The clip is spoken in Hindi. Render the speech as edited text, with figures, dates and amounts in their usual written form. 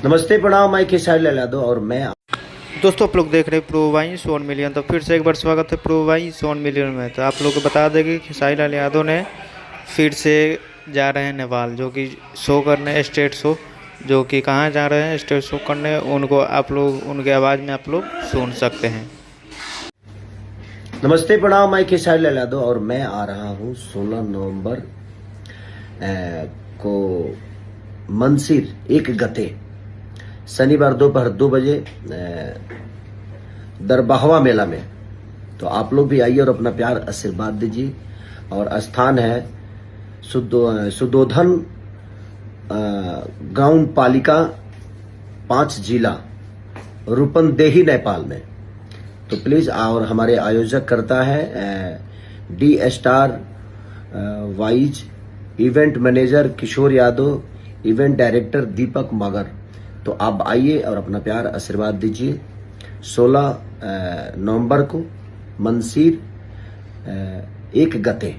नमस्ते प्रणाम, मैं खेसारी लाल यादव और मैं दोस्तों आप लोग देख रहे हैं प्रो वाइंस 1 मिलियन। तो फिर से एक बार स्वागत है प्रो वाइंस 1 मिलियन में। तो आप लोग को बता दें कि खेसारी लाल यादव ने फिर से जा रहे हैं नेपाल, जो कि शो करने, स्टेट शो, जो कि कहाँ जा रहे हैं स्टेट शो करने, उनको आप लोग उनके आवाज़ में आप लोग सुन सकते हैं। नमस्ते प्रणाम, मैं खेसारी लाल यादव और मैं आ रहा हूँ 16 नवंबर को मंसिर एक गते शनिवार दोपहर 2 बजे दरबाहवा मेला में। तो आप लोग भी आइए और अपना प्यार आशीर्वाद दीजिए। और स्थान है सुदोधन गांव पालिका 5 जिला रूपंदेही नेपाल में। तो प्लीज और हमारे आयोजक करता है D star wise, event manager Kishor Yadav, event director Deepak Magar. तो आप आइए और अपना प्यार आशीर्वाद दीजिए। 16 नवंबर को मंसिर एक गते।